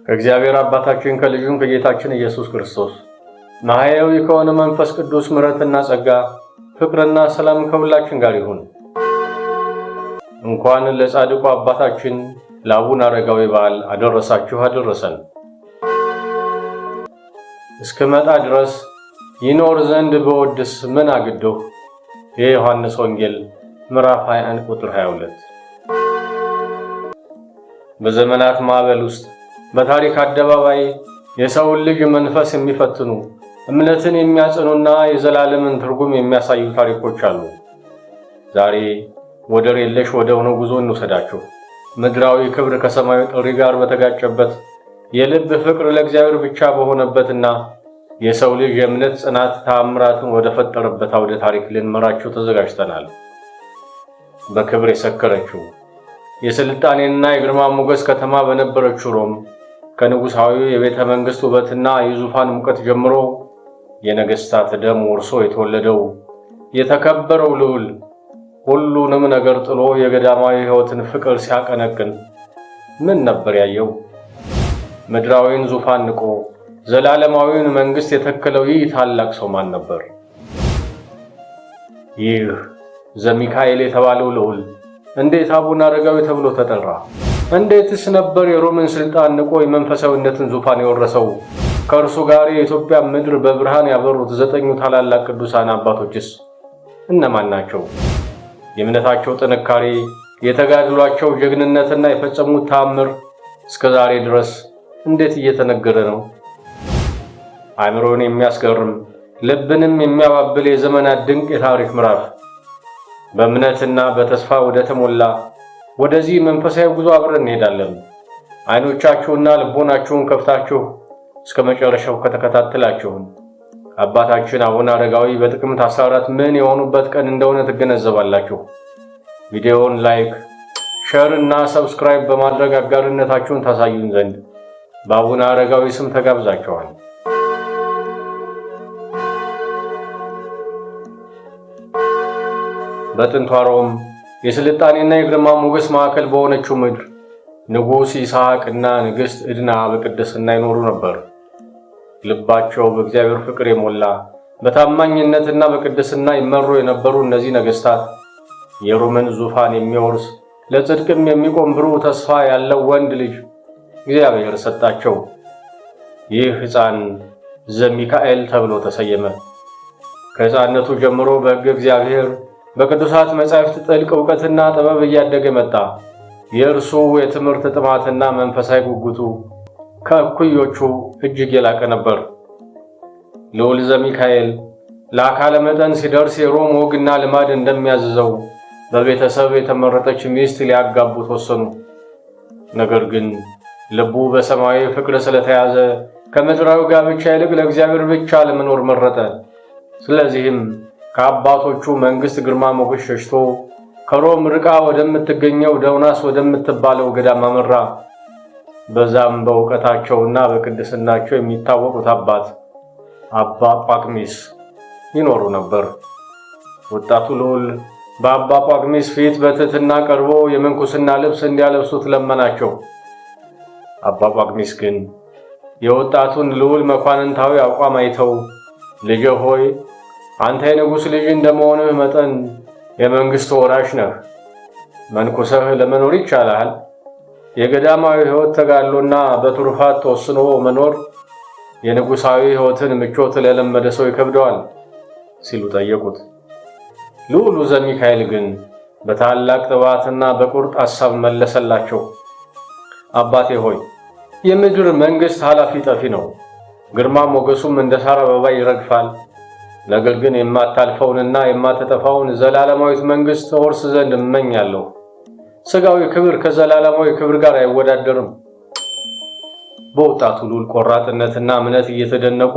ከእግዚአብሔር አባታችን ከልጁም ከጌታችን ኢየሱስ ክርስቶስ ማህያዊ ከሆነ መንፈስ ቅዱስ ምሕረትና ጸጋ ፍቅርና ሰላም ከሁላችን ጋር ይሁን። እንኳን ለጻድቁ አባታችን ለአቡነ አረጋዊ በዓል አደረሳችሁ አደረሰን። እስከመጣ ድረስ ይኖር ዘንድ በወድስ ምን አግዶህ? የዮሐንስ ወንጌል ምዕራፍ 21 ቁጥር 22። በዘመናት ማዕበል ውስጥ በታሪክ አደባባይ የሰውን ልጅ መንፈስ የሚፈትኑ እምነትን የሚያጸኑና የዘላለምን ትርጉም የሚያሳዩ ታሪኮች አሉ። ዛሬ ወደር የለሽ ወደ ሆነው ጉዞ እንውሰዳችሁ። ምድራዊ ክብር ከሰማያዊ ጥሪ ጋር በተጋጨበት የልብ ፍቅር ለእግዚአብሔር ብቻ በሆነበትና የሰው ልጅ የእምነት ጽናት ተአምራትን ወደ ፈጠረበት አውደ ታሪክ ልንመራችሁ ተዘጋጅተናል። በክብር የሰከረችው የስልጣኔና የግርማ ሞገስ ከተማ በነበረችው ሮም ከንጉሳዊ የቤተ መንግሥት ውበትና የዙፋን ሙቀት ጀምሮ የነገሥታት ደም ወርሶ የተወለደው የተከበረው ልዑል ሁሉንም ነገር ጥሎ የገዳማዊ ሕይወትን ፍቅር ሲያቀነቅን ምን ነበር ያየው? ምድራዊን ዙፋን ንቆ ዘላለማዊውን መንግሥት የተከለው ይህ ታላቅ ሰው ማን ነበር? ይህ ዘሚካኤል የተባለው ልዑል እንዴት አቡነ አረጋዊ ተብሎ ተጠራ? እንዴትስ ነበር የሮምን ሥልጣን ንቆ የመንፈሳዊነትን ዙፋን የወረሰው? ከእርሱ ጋር የኢትዮጵያ ምድር በብርሃን ያበሩት 9 ታላላቅ ቅዱሳን አባቶችስ እነማን ናቸው? የእምነታቸው ጥንካሬ፣ የተጋድሏቸው ጀግንነትና የፈጸሙት ተአምር እስከ ዛሬ ድረስ እንዴት እየተነገረ ነው? አእምሮን የሚያስገርም ልብንም የሚያባብል የዘመናት ድንቅ የታሪክ ምዕራፍ በእምነትና በተስፋ ወደ ተሞላ ወደዚህ መንፈሳዊ ጉዞ አብረን እንሄዳለን። አይኖቻችሁና ልቦናችሁን ከፍታችሁ እስከ መጨረሻው ከተከታተላችሁን አባታችን አቡነ አረጋዊ በጥቅምት 14 ምን የሆኑበት ቀን እንደሆነ ትገነዘባላችሁ። ቪዲዮውን ላይክ፣ ሼር እና ሰብስክራይብ በማድረግ አጋርነታችሁን ታሳዩን ዘንድ በአቡነ አረጋዊ ስም ተጋብዛችኋል። በጥንቷ ሮም የስልጣኔና የግርማ ሞገስ ማዕከል በሆነችው ምድር ንጉሥ ይስሐቅና ንግሥት ዕድና በቅድስና ይኖሩ ነበር። ልባቸው በእግዚአብሔር ፍቅር የሞላ በታማኝነትና በቅድስና ይመሩ የነበሩ እነዚህ ነገሥታት የሮምን ዙፋን የሚወርስ ለጽድቅም የሚቆም ብሩህ ተስፋ ያለው ወንድ ልጅ እግዚአብሔር ሰጣቸው። ይህ ሕፃን ዘሚካኤል ተብሎ ተሰየመ። ከሕፃንነቱ ጀምሮ በሕገ እግዚአብሔር በቅዱሳት መጻሕፍት ጥልቅ ዕውቀትና ጥበብ እያደገ መጣ። የእርሱ የትምህርት ጥማትና መንፈሳዊ ጉጉቱ ከእኩዮቹ እጅግ የላቀ ነበር። ልዑል ዘሚካኤል ለአካለ መጠን ሲደርስ የሮም ወግና ልማድ እንደሚያዝዘው በቤተሰብ የተመረጠች ሚስት ሊያጋቡት ወሰኑ። ነገር ግን ልቡ በሰማያዊ ፍቅር ስለተያዘ ከምድራዊ ጋብቻ ይልቅ ለእግዚአብሔር ብቻ ለመኖር መረጠ። ስለዚህም ከአባቶቹ መንግሥት ግርማ ሞገስ ሸሽቶ ከሮም ርቃ ወደምትገኘው ደውናስ ወደምትባለው ገዳም አመራ። በዛም በእውቀታቸውና በቅድስናቸው የሚታወቁት አባት አባ ጳኩሚስ ይኖሩ ነበር። ወጣቱ ልዑል በአባ ጳኩሚስ ፊት በትሕትና ቀርቦ የምንኩስና ልብስ እንዲያለብሱት ለመናቸው። አባ ጳኩሚስ ግን የወጣቱን ልዑል መኳንንታዊ አቋም አይተው ልጄ ሆይ አንተ የንጉሥ ልጅ እንደመሆንህ መጠን የመንግሥት ወራሽ ነህ። መንኩሰህ ለመኖር ይቻልሃል። የገዳማዊ ሕይወት ተጋድሎና በትሩፋት ተወስኖ መኖር የንጉሣዊ ሕይወትን ምቾት ለለመደ ሰው ይከብደዋል ሲሉ ጠየቁት። ልዑሉ ዘሚካኤል ግን በታላቅ ጥባትና በቁርጥ ሐሳብ መለሰላቸው። አባቴ ሆይ የምድር መንግሥት ኃላፊ ጠፊ ነው፣ ግርማ ሞገሱም እንደ ሣር አበባ ይረግፋል። ነገር ግን የማታልፈውንና የማትጠፋውን ዘላለማዊት መንግሥት እወርስ ዘንድ እመኛለሁ። ሥጋዊ ክብር ከዘላለማዊ ክብር ጋር አይወዳደርም። በወጣቱ ልዑል ቆራጥነትና እምነት እየተደነቁ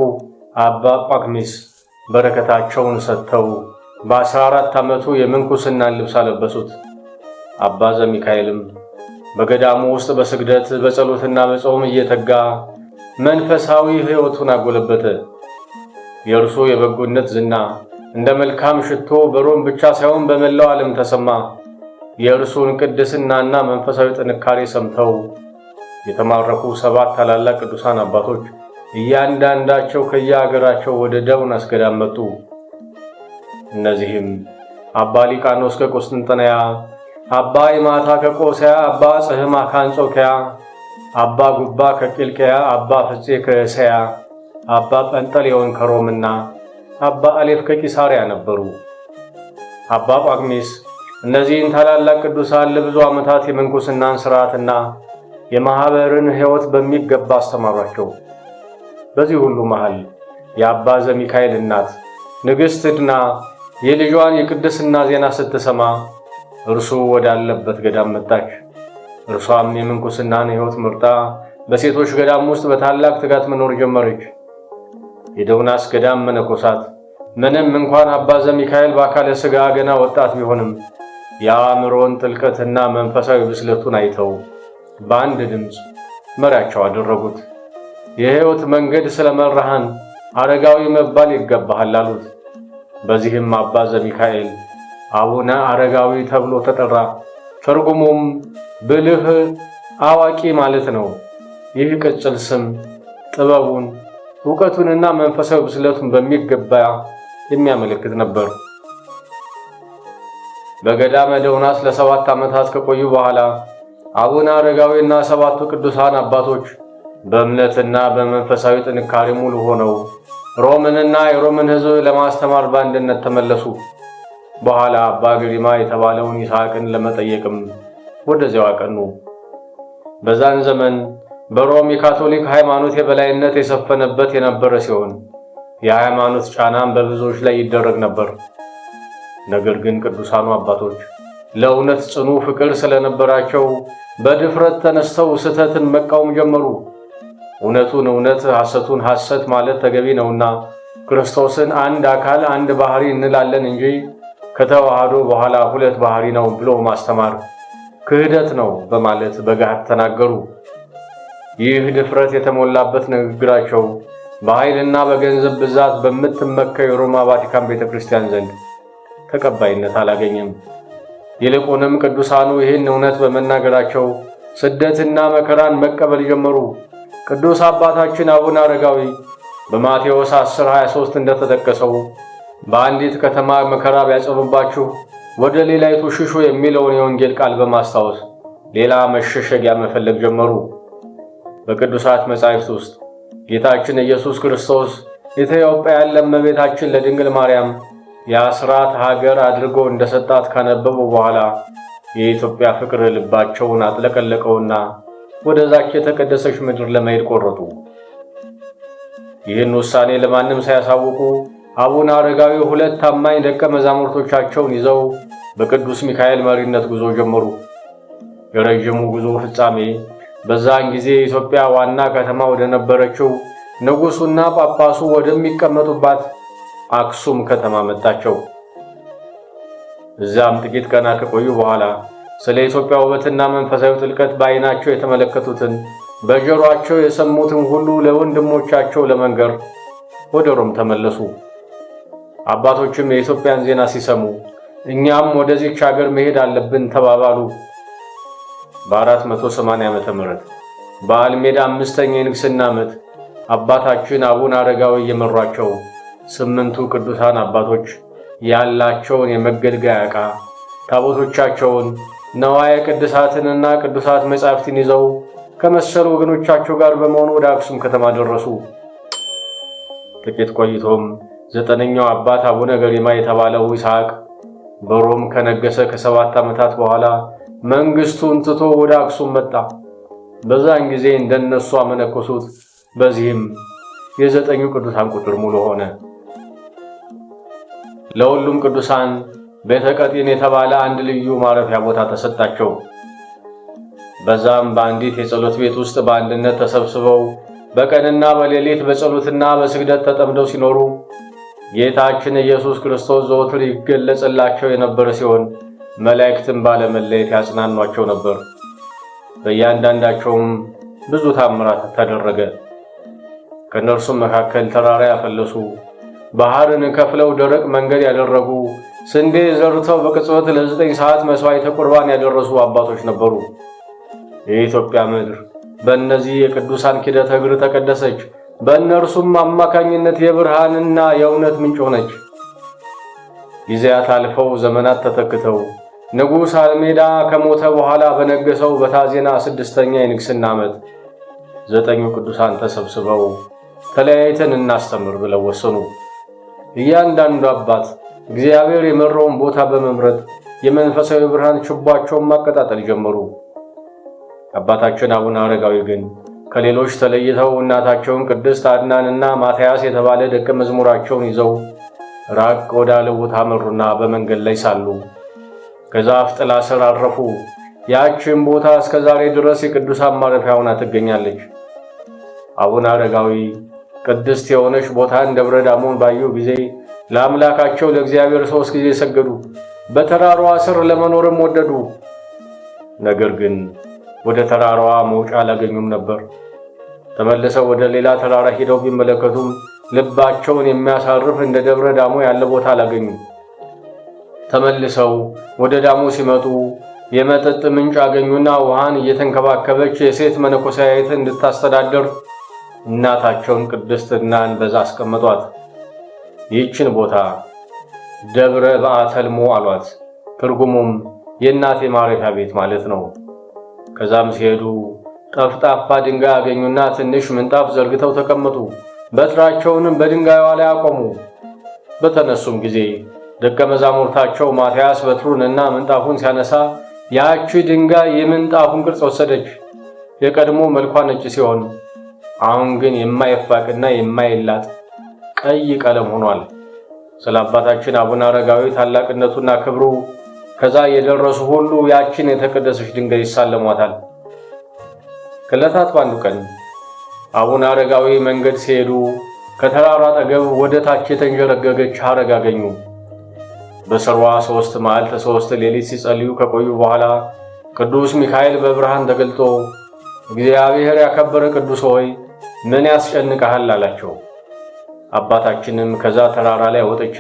አባ ጳኩሚስ በረከታቸውን ሰጥተው በ14 ዓመቱ የምንኩስናን ልብስ አለበሱት። አባ ዘሚካኤልም በገዳሙ ውስጥ በስግደት በጸሎትና በጾም እየተጋ መንፈሳዊ ሕይወቱን አጎለበተ። የእርሱ የበጎነት ዝና እንደ መልካም ሽቶ በሮም ብቻ ሳይሆን በመላው ዓለም ተሰማ። የእርሱን ቅድስናና መንፈሳዊ ጥንካሬ ሰምተው የተማረኩ 7 ታላላቅ ቅዱሳን አባቶች እያንዳንዳቸው ከየአገራቸው ወደ ዳውናስ ገዳም መጡ። እነዚህም አባ ሊቃኖስ ከቁስጥንጥንያ፣ አባ ይማታ ከቆስያ፣ አባ ጽሕማ ከአንጾኪያ፣ አባ ጉባ ከቂልቅያ፣ አባ ፍፄ ከእስያ፣ አባ ጰንጠሌዎን ከሮምና አባ አሌፍ ከቂሳርያ ነበሩ። አባ ጳኩሚስ እነዚህን ታላላቅ ቅዱሳን ለብዙ ዓመታት የምንኩስናን ሥርዓትና የማኅበርን ሕይወት በሚገባ አስተማሯቸው። በዚህ ሁሉ መሃል የአባ ዘሚካኤል እናት ንግሥት ዕድና የልጇን የቅድስና ዜና ስትሰማ እርሱ ወዳለበት ገዳም መጣች። እርሷም የምንኩስናን ሕይወት መርጣ በሴቶች ገዳም ውስጥ በታላቅ ትጋት መኖር ጀመረች። የዳውናስ ገዳም መነኮሳት ምንም እንኳን አባ ዘሚካኤል በአካለ ሥጋ ገና ወጣት ቢሆንም የአእምሮን ጥልቀትና መንፈሳዊ ብስለቱን አይተው በአንድ ድምፅ መሪያቸው አደረጉት። የሕይወት መንገድ ስለመራሃን አረጋዊ መባል ይገባሃል አሉት። በዚህም አባ ዘሚካኤል አቡነ አረጋዊ ተብሎ ተጠራ። ትርጉሙም ብልህ አዋቂ ማለት ነው። ይህ ቅጽል ስም ጥበቡን ዕውቀቱንና መንፈሳዊ ብስለቱን በሚገባ የሚያመለክት ነበር። በገዳመ ዳውናስ ለ7 ዓመታት ከቆዩ በኋላ አቡነ አረጋዊና 7ቱ ቅዱሳን አባቶች በእምነትና በመንፈሳዊ ጥንካሬ ሙሉ ሆነው ሮምንና የሮምን ሕዝብ ለማስተማር በአንድነት ተመለሱ። በኋላ አባ ገሪማ የተባለውን ይስሐቅን ለመጠየቅም ወደዚያው አቀኑ። በዛን ዘመን በሮም የካቶሊክ ሃይማኖት የበላይነት የሰፈነበት የነበረ ሲሆን የሃይማኖት ጫናም በብዙዎች ላይ ይደረግ ነበር። ነገር ግን ቅዱሳኑ አባቶች ለእውነት ጽኑ ፍቅር ስለነበራቸው በድፍረት ተነስተው ስህተትን መቃወም ጀመሩ። እውነቱን እውነት፣ ሐሰቱን ሐሰት ማለት ተገቢ ነውና ክርስቶስን አንድ አካል አንድ ባህሪ እንላለን እንጂ ከተዋህዶ በኋላ 2 ባህሪ ነው ብሎ ማስተማር ክህደት ነው በማለት በጋድ ተናገሩ። ይህ ድፍረት የተሞላበት ንግግራቸው በኃይልና በገንዘብ ብዛት በምትመካው የሮማ ቫቲካን ቤተክርስቲያን ዘንድ ተቀባይነት አላገኘም። ይልቁንም ቅዱሳኑ ይህን እውነት በመናገራቸው ስደትና መከራን መቀበል ጀመሩ። ቅዱስ አባታችን አቡነ አረጋዊ በማቴዎስ 10:23 እንደተጠቀሰው በአንዲት ከተማ መከራ ቢያጸኑባችሁ ወደ ሌላይቱ ሽሹ የሚለውን የወንጌል ቃል በማስታወስ ሌላ መሸሸጊያ መፈለግ ጀመሩ። በቅዱሳት መጻሕፍት ውስጥ ጌታችን ኢየሱስ ክርስቶስ ኢትዮጵያን ለእመቤታችን ለድንግል ማርያም የአስራት ሀገር አድርጎ እንደሰጣት ካነበቡ በኋላ የኢትዮጵያ ፍቅር ልባቸውን አጥለቀለቀውና ወደዛች የተቀደሰች ምድር ለመሄድ ቆረጡ። ይህን ውሳኔ ለማንም ሳያሳውቁ አቡነ አረጋዊ 2 ታማኝ ደቀ መዛሙርቶቻቸውን ይዘው በቅዱስ ሚካኤል መሪነት ጉዞ ጀመሩ። የረጅሙ ጉዞ ፍጻሜ በዛን ጊዜ የኢትዮጵያ ዋና ከተማ ወደ ነበረችው ንጉሡና ጳጳሱ ወደሚቀመጡባት አክሱም ከተማ መጣቸው። እዛም ጥቂት ቀናት ከቆዩ በኋላ ስለ ኢትዮጵያ ውበትና መንፈሳዊ ጥልቀት በዓይናቸው የተመለከቱትን በጆሮአቸው የሰሙትን ሁሉ ለወንድሞቻቸው ለመንገር ወደ ሮም ተመለሱ። አባቶችም የኢትዮጵያን ዜና ሲሰሙ እኛም ወደዚች ሀገር መሄድ አለብን ተባባሉ። በ480 ዓመተ ምህረት በአልሜዳ 5ኛ የንግሥና ዓመት አባታችን አቡነ አረጋዊ እየመሯቸው 8ቱ ቅዱሳን አባቶች ያላቸውን የመገልገያ ዕቃ ታቦቶቻቸውን፣ ነዋየ ቅድሳትንና ቅዱሳት መጻሕፍትን ይዘው ከመሰሉ ወገኖቻቸው ጋር በመሆኑ ወደ አክሱም ከተማ ደረሱ። ጥቂት ቆይቶም 9ኛው አባት አቡነ ገሪማ የተባለው ይስሐቅ በሮም ከነገሰ ከ7 ዓመታት በኋላ መንግስቱን ትቶ ወደ አክሱም መጣ። በዛን ጊዜ እንደነሱ አመነኮሱት። በዚህም የ9ኙ ቅዱሳን ቁጥር ሙሉ ሆነ። ለሁሉም ቅዱሳን ቤተ ቀጢን የተባለ አንድ ልዩ ማረፊያ ቦታ ተሰጣቸው። በዛም በአንዲት የጸሎት ቤት ውስጥ በአንድነት ተሰብስበው በቀንና በሌሊት በጸሎትና በስግደት ተጠምደው ሲኖሩ ጌታችን ኢየሱስ ክርስቶስ ዘወትር ይገለጽላቸው የነበረ ሲሆን መላእክትም ባለመለየት ያጽናኗቸው ነበር። በእያንዳንዳቸውም ብዙ ታምራት ተደረገ። ከእነርሱም መካከል ተራራ ያፈለሱ፣ ባህርን ከፍለው ደረቅ መንገድ ያደረጉ፣ ስንዴ ዘርተው በቅጽበት ለ9 ሰዓት መስዋዕተ ቁርባን ያደረሱ አባቶች ነበሩ። የኢትዮጵያ ምድር በእነዚህ የቅዱሳን ኪደተ እግር ተቀደሰች። በእነርሱም አማካኝነት የብርሃንና የእውነት ምንጭ ሆነች። ጊዜያት አልፈው ዘመናት ተተክተው ንጉሥ አልሜዳ ከሞተ በኋላ በነገሰው በታዜና 6ኛ የንግሥና ዓመት 9ኙ ቅዱሳን ተሰብስበው ተለያይተን እናስተምር ብለው ወሰኑ። እያንዳንዱ አባት እግዚአብሔር የመራውን ቦታ በመምረጥ የመንፈሳዊ ብርሃን ችቦአቸውን ማቀጣጠል ጀመሩ። አባታችን አቡነ አረጋዊ ግን ከሌሎች ተለይተው እናታቸውን ቅድስት አድናንና ማትያስ የተባለ ደቀ መዝሙራቸውን ይዘው ራቅ ወዳለ ቦታ መሩና በመንገድ ላይ ሳሉ ከዛፍ ጥላ ስር አረፉ። ያችን ቦታ እስከ ዛሬ ድረስ የቅዱሳን ማረፊያ ሆና ትገኛለች። አቡነ አረጋዊ ቅድስት የሆነች ቦታን ደብረ ዳሞን ባዩ ጊዜ ለአምላካቸው ለእግዚአብሔር 3 ጊዜ ሰገዱ። በተራራዋ ስር ለመኖርም ወደዱ። ነገር ግን ወደ ተራራዋ መውጫ አላገኙም ነበር። ተመልሰው ወደ ሌላ ተራራ ሄደው ቢመለከቱም ልባቸውን የሚያሳርፍ እንደ ደብረ ዳሞ ያለ ቦታ አላገኙም። ተመልሰው ወደ ዳሞ ሲመጡ የመጠጥ ምንጭ አገኙና ውሃን እየተንከባከበች የሴት መነኮሳይት እንድታስተዳደር እናታቸውን ቅድስት እናን በዛ አስቀመጧት። ይህችን ቦታ ደብረ በአተልሞ አሏት። ትርጉሙም የእናቴ ማረፊያ ቤት ማለት ነው። ከዛም ሲሄዱ ጠፍጣፋ ድንጋይ አገኙና ትንሽ ምንጣፍ ዘርግተው ተቀመጡ። በትራቸውንም በድንጋዩ ላይ አቆሙ። በተነሱም ጊዜ ደቀ መዛሙርታቸው ማትያስ በትሩንና ምንጣፉን ሲያነሳ ያቺ ድንጋይ የምንጣፉን ቅርጽ ወሰደች። የቀድሞ መልኳ ነጭ ሲሆን አሁን ግን የማይፋቅና የማይላጥ ቀይ ቀለም ሆኗል። ስለ አባታችን አቡነ አረጋዊ ታላቅነቱና ክብሩ ከዛ የደረሱ ሁሉ ያችን የተቀደሰች ድንጋይ ይሳለሟታል። ከዕለታት በአንዱ ቀን አቡነ አረጋዊ መንገድ ሲሄዱ ከተራራ አጠገብ ወደ ታች የተንዠረገገች ሐረግ አገኙ። በስሯ 3 መዓልተ 3 ሌሊት ሲጸልዩ ከቆዩ በኋላ ቅዱስ ሚካኤል በብርሃን ተገልጦ እግዚአብሔር ያከበረ ቅዱስ ሆይ ምን ያስጨንቀሃል አላቸው። አባታችንም ከዛ ተራራ ላይ ወጥቼ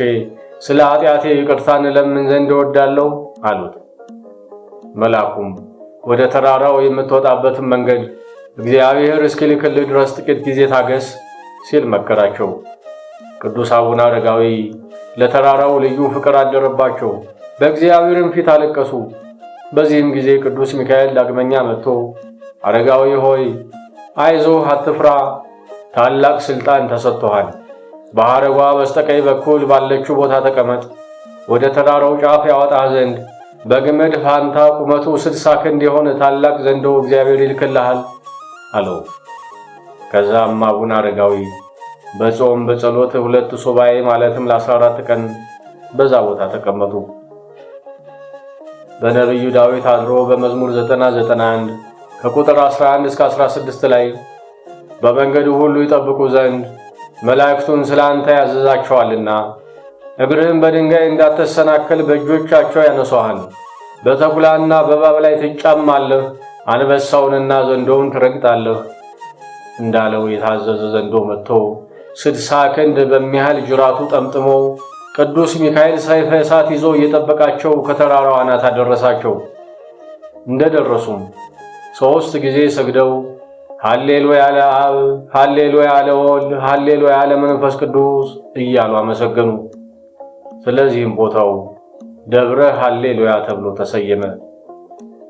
ስለ ኃጢአቴ ይቅርታን ለምን ዘንድ እወዳለሁ አሉት። መልአኩም ወደ ተራራው የምትወጣበትን መንገድ እግዚአብሔር እስኪልክልህ ድረስ ጥቂት ጊዜ ታገስ ሲል መከራቸው። ቅዱስ አቡነ አረጋዊ ለተራራው ልዩ ፍቅር አደረባቸው። በእግዚአብሔርም ፊት አለቀሱ። በዚህም ጊዜ ቅዱስ ሚካኤል ዳግመኛ መጥቶ አረጋዊ ሆይ አይዞህ፣ አትፍራ፣ ታላቅ ሥልጣን ተሰጥቶሃል። በሐረጓ በስተቀኝ በኩል ባለችው ቦታ ተቀመጥ። ወደ ተራራው ጫፍ ያወጣህ ዘንድ በግመድ ፋንታ ቁመቱ 60 ክንድ የሆነ ታላቅ ዘንዶ እግዚአብሔር ይልክልሃል አለው። ከዛም አቡነ አረጋዊ በጾም በጸሎት 2 ሱባኤ ማለትም ለ14 ቀን በዛ ቦታ ተቀመጡ። በነቢዩ ዳዊት አድሮ በመዝሙር 90:91 ከቁጥር 11 እስከ 16 ላይ በመንገዱ ሁሉ ይጠብቁ ዘንድ መላእክቱን ስላንተ ያዘዛቸዋልና እግርህን በድንጋይ እንዳትሰናከል በእጆቻቸው ያነሷሃል። በተኩላና በእባብ ላይ ትጫማለህ፣ አንበሳውንና ዘንዶውን ትረግጣለህ እንዳለው የታዘዘ ዘንዶ መጥቶ 60 ክንድ በሚያህል ጅራቱ ጠምጥሞ ቅዱስ ሚካኤል ሰይፈ እሳት ይዞ እየጠበቃቸው ከተራራው አናት አደረሳቸው። እንደደረሱም 3 ጊዜ ሰግደው ሃሌሉያ ለአብ፣ ሃሌሉያ ለወልድ፣ ሃሌሉያ ለመንፈስ ቅዱስ እያሉ አመሰገኑ። ስለዚህም ቦታው ደብረ ሃሌሉያ ተብሎ ተሰየመ።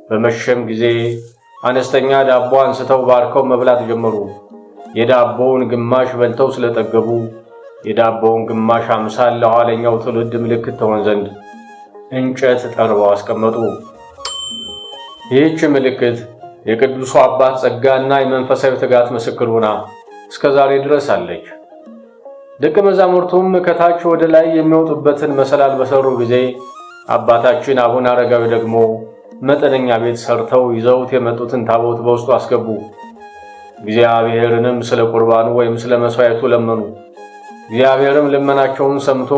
በመሸም ጊዜ አነስተኛ ዳቦ አንስተው ባርከው መብላት ጀመሩ። የዳቦውን ግማሽ በልተው ስለጠገቡ የዳቦውን ግማሽ አምሳል ለኋለኛው ትውልድ ምልክት ትሆን ዘንድ እንጨት ጠርበው አስቀመጡ። ይህች ምልክት የቅዱሱ አባት ጸጋና የመንፈሳዊ ትጋት ምስክር ሆና እስከ ዛሬ ድረስ አለች። ደቀ መዛሙርቱም ከታች ወደ ላይ የሚወጡበትን መሰላል በሰሩ ጊዜ አባታችን አቡነ አረጋዊ ደግሞ መጠነኛ ቤት ሰርተው ይዘውት የመጡትን ታቦት በውስጡ አስገቡ። እግዚአብሔርንም ስለ ቁርባኑ ወይም ስለ መስዋዕቱ ለመኑ። እግዚአብሔርም ልመናቸውን ሰምቶ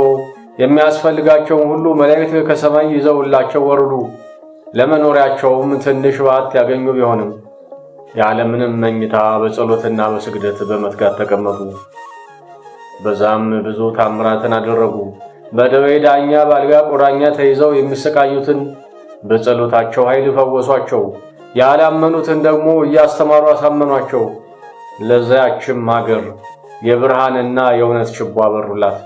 የሚያስፈልጋቸውን ሁሉ መላእክት ከሰማይ ይዘውላቸው ወረዱ። ለመኖሪያቸውም ትንሽ ባት ያገኙ ቢሆንም ያለምንም መኝታ በጸሎትና በስግደት በመትጋት ተቀመጡ። በዛም ብዙ ታምራትን አደረጉ። በደዌ ዳኛ በአልጋ ቁራኛ ተይዘው የሚሰቃዩትን በጸሎታቸው ኃይል ፈወሷቸው። ያላመኑትን ደግሞ እያስተማሩ አሳመኗቸው። ለዚያችም ሀገር የብርሃንና የእውነት ችቦ አበሩላት።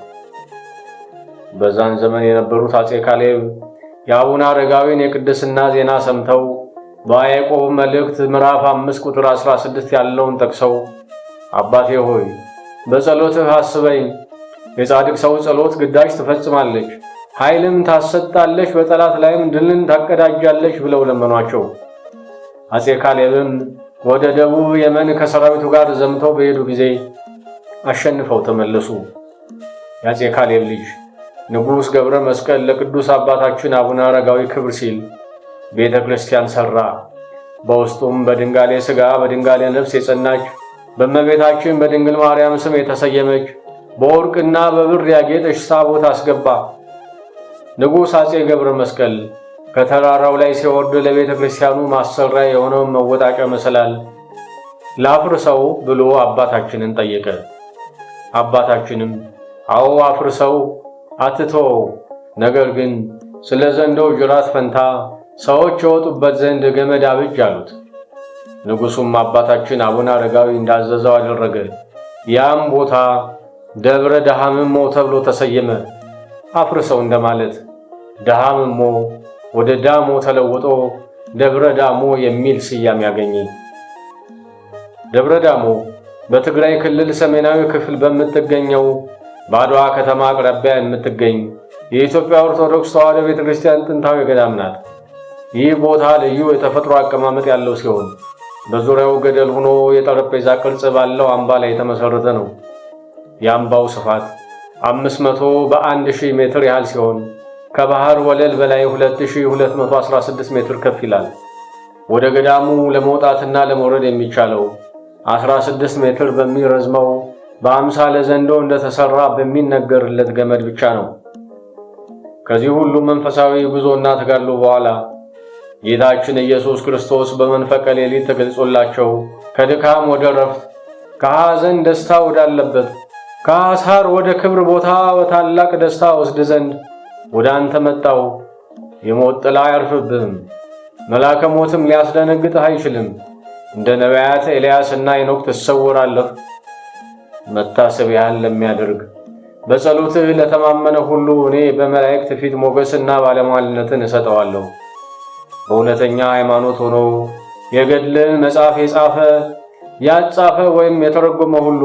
በዛን ዘመን የነበሩት አፄ ካሌብ የአቡነ አረጋዊን የቅድስና ዜና ሰምተው በያዕቆብ መልእክት ምዕራፍ 5 ቁጥር 16 ያለውን ጠቅሰው አባቴ ሆይ በጸሎትህ አስበኝ፣ የጻድቅ ሰው ጸሎት ግዳጅ ትፈጽማለች፣ ኃይልም ታሰጣለች፣ በጠላት ላይም ድልን ታቀዳጃለች ብለው ለመኗቸው። አፄ ካሌብም ወደ ደቡብ የመን ከሰራዊቱ ጋር ዘምተው በሄዱ ጊዜ አሸንፈው ተመለሱ። የአፄ ካሌብ ልጅ ንጉሥ ገብረ መስቀል ለቅዱስ አባታችን አቡነ አረጋዊ ክብር ሲል ቤተ ክርስቲያን ሠራ። በውስጡም በድንጋሌ ሥጋ በድንጋሌ ነፍስ የጸናች በእመቤታችን በድንግል ማርያም ስም የተሰየመች በወርቅና በብር ያጌጠች ታቦት አስገባ። ንጉሥ አፄ ገብረ መስቀል ከተራራው ላይ ሲወርድ ለቤተ ክርስቲያኑ ማሰሪያ የሆነውን መወጣጫ መሰላል ላፍርሰው ብሎ አባታችንን ጠየቀ። አባታችንም አዎ አፍርሰው አትተወው፣ ነገር ግን ስለ ዘንዶው ጅራት ፈንታ ሰዎች የወጡበት ዘንድ ገመድ አብጅ አሉት። ንጉሡም አባታችን አቡነ አረጋዊ እንዳዘዘው አደረገ። ያም ቦታ ደብረ ዳሃምሞ ተብሎ ተሰየመ። አፍርሰው እንደማለት ዳሃምሞ ወደ ዳሞ ተለውጦ ደብረ ዳሞ የሚል ስያሜ ያገኘ። ደብረ ዳሞ በትግራይ ክልል ሰሜናዊ ክፍል በምትገኘው በአድዋ ከተማ አቅራቢያ የምትገኝ የኢትዮጵያ ኦርቶዶክስ ተዋሕዶ ቤተክርስቲያን ጥንታዊ ገዳም ናት። ይህ ቦታ ልዩ የተፈጥሮ አቀማመጥ ያለው ሲሆን በዙሪያው ገደል ሆኖ የጠረጴዛ ቅርጽ ባለው አምባ ላይ የተመሰረተ ነው። የአምባው ስፋት 500 በ1000 ሜትር ያህል ሲሆን ከባህር ወለል በላይ 2216 ሜትር ከፍ ይላል። ወደ ገዳሙ ለመውጣትና ለመውረድ የሚቻለው 16 ሜትር በሚረዝመው በአምሳለ ዘንዶ እንደተሰራ በሚነገርለት ገመድ ብቻ ነው። ከዚህ ሁሉ መንፈሳዊ ጉዞና ተጋድሎ በኋላ ጌታችን ኢየሱስ ክርስቶስ በመንፈቀ ሌሊት ተገልጾላቸው ከድካም ወደ ረፍት፣ ከሐዘን ደስታ ወዳለበት፣ ከአሳር ወደ ክብር ቦታ በታላቅ ደስታ ወስድ ዘንድ ወደ አንተ መጣው። የሞት ጥላ አያርፍብህም፣ መልአከ ሞትም ሊያስደነግጥህ አይችልም። እንደ ነቢያት ኤልያስና ሄኖክ ትሰወራለህ። መታሰቢያህን ለሚያደርግ በጸሎትህ ለተማመነ ሁሉ እኔ በመላእክት ፊት ሞገስና ባለሟልነትን እሰጠዋለሁ። በእውነተኛ ሃይማኖት ሆኖ የገድልን መጽሐፍ የጻፈ ያጻፈ ወይም የተረጎመ ሁሉ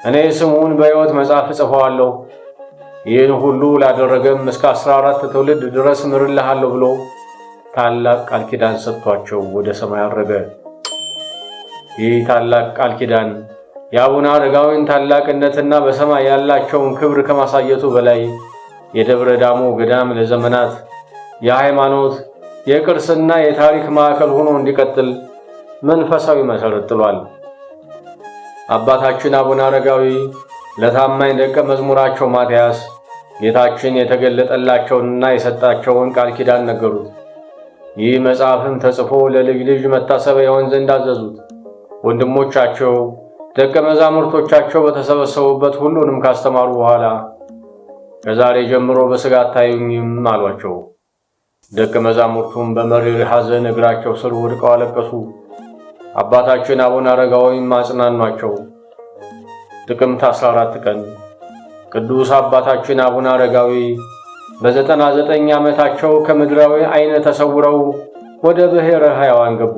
እኔ ስሙን በሕይወት መጽሐፍ እጽፈዋለሁ። ይህን ሁሉ ላደረገም እስከ 14 ትውልድ ድረስ ምርልሃለሁ ብሎ ታላቅ ቃል ኪዳን ሰጥቷቸው ወደ ሰማይ አረገ። ይህ ታላቅ ቃል ኪዳን የአቡነ አረጋዊን ታላቅነትና በሰማይ ያላቸውን ክብር ከማሳየቱ በላይ የደብረ ዳሞ ገዳም ለዘመናት የሃይማኖት የቅርስና የታሪክ ማዕከል ሆኖ እንዲቀጥል መንፈሳዊ መሠረት ጥሏል። አባታችን አቡነ አረጋዊ ለታማኝ ደቀ መዝሙራቸው ማትያስ ጌታችን የተገለጠላቸውንና የሰጣቸውን ቃል ኪዳን ነገሩት። ይህ መጽሐፍም ተጽፎ ለልጅ ልጅ መታሰቢያ ይሆን ዘንድ አዘዙት። ወንድሞቻቸው ደቀ መዛሙርቶቻቸው በተሰበሰቡበት ሁሉንም ካስተማሩ በኋላ ከዛሬ ጀምሮ በሥጋ አታዩኝም አሏቸው። ደቀ መዛሙርቱም በመሪር ሐዘን እግራቸው ስር ወድቀው አለቀሱ። አባታችን አቡነ አረጋዊም አጽናኗቸው። ጥቅምት 14 ቀን ቅዱስ አባታችን አቡነ አረጋዊ በ99 ዓመታቸው ከምድራዊ ዓይን ተሰውረው ወደ ብሔረ ሕያዋን ገቡ።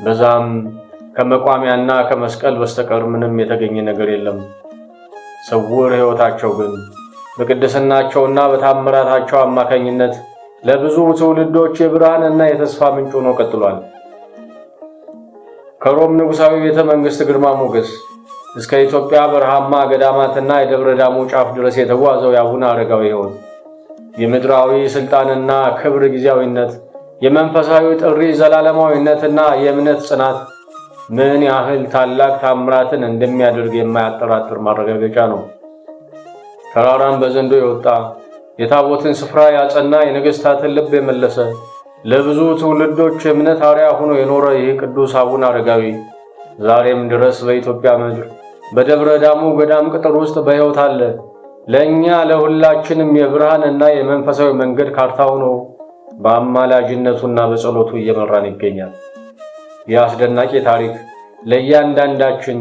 በዛም ከመቋሚያና ከመስቀል በስተቀር ምንም የተገኘ ነገር የለም። ስውር ሕይወታቸው ግን በቅድስናቸውና በታምራታቸው አማካኝነት ለብዙ ትውልዶች የብርሃንና የተስፋ ምንጭ ሆኖ ቀጥሏል። ከሮም ንጉሣዊ ቤተ መንግሥት ግርማ ሞገስ እስከ ኢትዮጵያ በረሃማ ገዳማትና የደብረ ዳሞ ጫፍ ድረስ የተጓዘው የአቡነ አረጋዊ ሕይወት የምድራዊ ሥልጣንና ክብር ጊዜያዊነት፣ የመንፈሳዊ ጥሪ ዘላለማዊነትና የእምነት ጽናት ምን ያህል ታላቅ ታምራትን እንደሚያደርግ የማያጠራጥር ማረጋገጫ ነው። ተራራን በዘንዶ የወጣ የታቦትን ስፍራ ያጸና የነገሥታትን ልብ የመለሰ ለብዙ ትውልዶች የእምነት አርያ ሆኖ የኖረ ይህ ቅዱስ አቡነ አረጋዊ ዛሬም ድረስ በኢትዮጵያ ምድር በደብረ ዳሙ ገዳም ቅጥር ውስጥ በሕይወት አለ። ለእኛ ለሁላችንም የብርሃንና የመንፈሳዊ መንገድ ካርታ ሆኖ በአማላጅነቱና በጸሎቱ እየመራን ይገኛል። ይህ አስደናቂ ታሪክ ለእያንዳንዳችን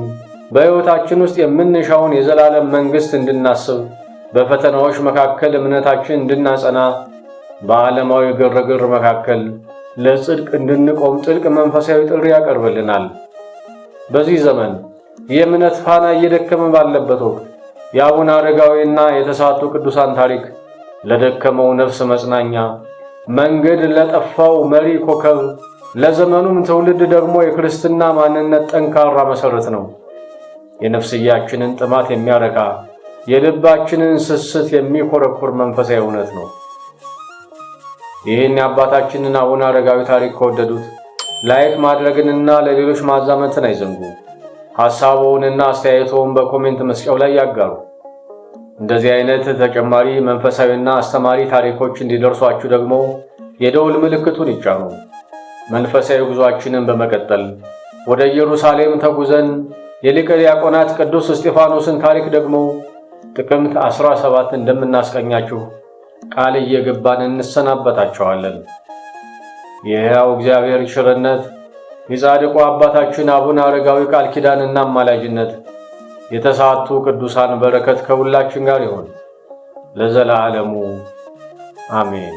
በሕይወታችን ውስጥ የምንሻውን የዘላለም መንግሥት እንድናስብ፣ በፈተናዎች መካከል እምነታችን እንድናጸና፣ በዓለማዊ ግርግር መካከል ለጽድቅ እንድንቆም ጥልቅ መንፈሳዊ ጥሪ ያቀርብልናል። በዚህ ዘመን የእምነት ፋና እየደከመ ባለበት ወቅት የአቡነ አረጋዊና የተሳቱ ቅዱሳን ታሪክ ለደከመው ነፍስ መጽናኛ፣ መንገድ ለጠፋው መሪ ኮከብ፣ ለዘመኑም ትውልድ ደግሞ የክርስትና ማንነት ጠንካራ መሠረት ነው። የነፍስያችንን ጥማት የሚያረካ፣ የልባችንን ስስት የሚኮረኩር መንፈሳዊ እውነት ነው። ይህን የአባታችንን አቡነ አረጋዊ ታሪክ ከወደዱት ላይክ ማድረግንና ለሌሎች ማዛመትን አይዘንጉ። ሐሳቦውንና አስተያየቶውን በኮሜንት መስጫው ላይ ያጋሩ። እንደዚህ አይነት ተጨማሪ መንፈሳዊና አስተማሪ ታሪኮች እንዲደርሷችሁ ደግሞ የደውል ምልክቱን ይጫኑ። መንፈሳዊ ጉዟችንን በመቀጠል ወደ ኢየሩሳሌም ተጉዘን የሊቀ ዲያቆናት ቅዱስ እስጢፋኖስን ታሪክ ደግሞ ጥቅምት 17 እንደምናስቀኛችሁ ቃል እየገባን እንሰናበታቸዋለን። የሕያው እግዚአብሔር ቸርነት፣ የጻድቁ አባታችን አቡነ አረጋዊ ቃል ኪዳንና አማላጅነት፣ የተሳቱ ቅዱሳን በረከት ከሁላችን ጋር ይሁን ለዘላለሙ አሜን።